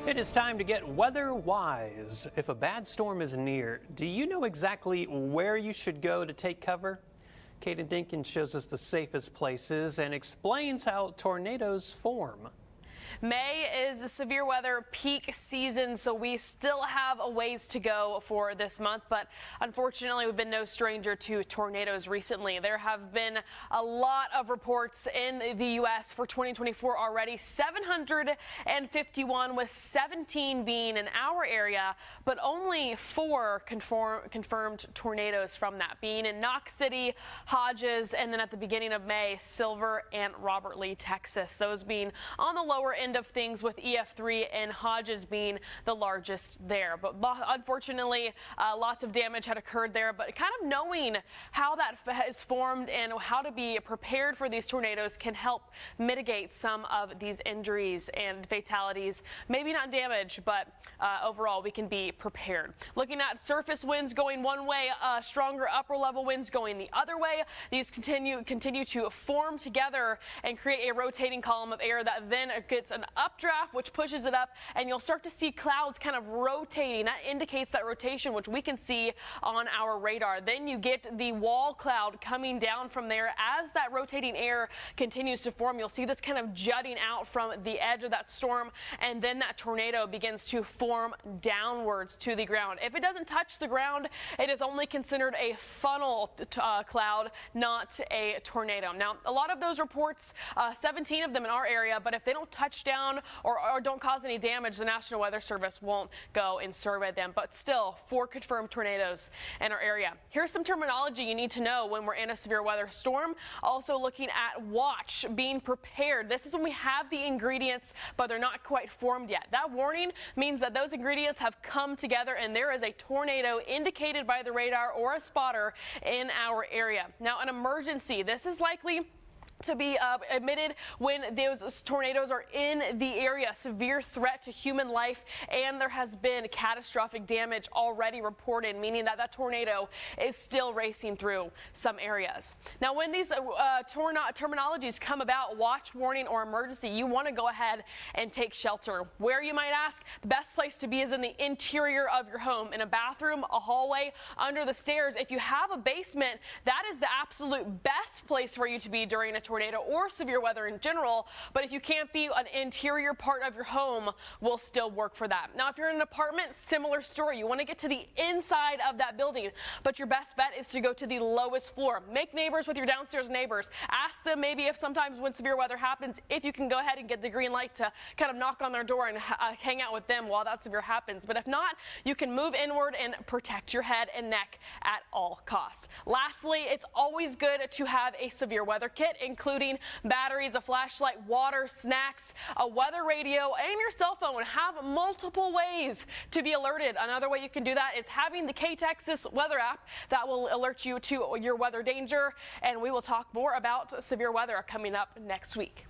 It is time to get weather wise. If a bad storm is near, do you know exactly where you should go to take cover? Kaden Dinkins shows us the safest places and explains how tornadoes form. May is severe weather peak season, so we still have a ways to go for this month, but unfortunately we've been no stranger to tornadoes recently. There have been a lot of reports in the U.S. for 2024 already, 751 with 17 being in our area, but only 4 confirmed tornadoes from that, being in Knox City, Hodges, and then at the beginning of May, Silver and Robert Lee, Texas. Those being on the lower end of things, with EF3 and Hodges being the largest there. But unfortunately, lots of damage had occurred there. But kind of knowing how that is formed and how to be prepared for these tornadoes can help mitigate some of these injuries and fatalities. Maybe not damage, but overall we can be prepared. Looking at surface winds going one way, stronger upper level winds going the other way. These continue to form together and create a rotating column of air that then gets an updraft, which pushes it up, and you'll start to see clouds kind of rotating. That indicates that rotation, which we can see on our radar. Then you get the wall cloud coming down from there. As that rotating air continues to form, you'll see this kind of jutting out from the edge of that storm, and then that tornado begins to form downwards to the ground. If it doesn't touch the ground, it is only considered a funnel cloud, not a tornado. Now, a lot of those reports, 17 of them in our area, but if they don't touch down or don't cause any damage, the National Weather Service won't go and survey them. But still, 4 confirmed tornadoes in our area. Here's some terminology you need to know when we're in a severe weather storm. Also looking at watch, being prepared. This is when we have the ingredients, but they're not quite formed yet. That warning means that those ingredients have come together and there is a tornado indicated by the radar or a spotter in our area. Now, an emergency, this is likely to be emitted when those tornadoes are in the area, severe threat to human life, and there has been catastrophic damage already reported, meaning that that tornado is still racing through some areas. Now, when these terminologies come about, watch, warning, or emergency, you want to go ahead and take shelter. Where, you might ask? The best place to be is in the interior of your home, in a bathroom, a hallway, under the stairs. If you have a basement, that is the absolute best place for you to be during a tornado or severe weather in general. But if you can't be, an interior part of your home will still work for that. Now, if you're in an apartment, similar story. You want to get to the inside of that building, but your best bet is to go to the lowest floor. Make neighbors with your downstairs neighbors. Ask them maybe if sometimes when severe weather happens, if you can go ahead and get the green light to kind of knock on their door and hang out with them while that severe happens. But if not, you can move inward and protect your head and neck at all costs. Lastly, it's always good to have a severe weather kit, including batteries, a flashlight, water, snacks, a weather radio, and your cell phone. Have multiple ways to be alerted. Another way you can do that is having the KTXS weather app that will alert you to your weather danger. And we will talk more about severe weather coming up next week.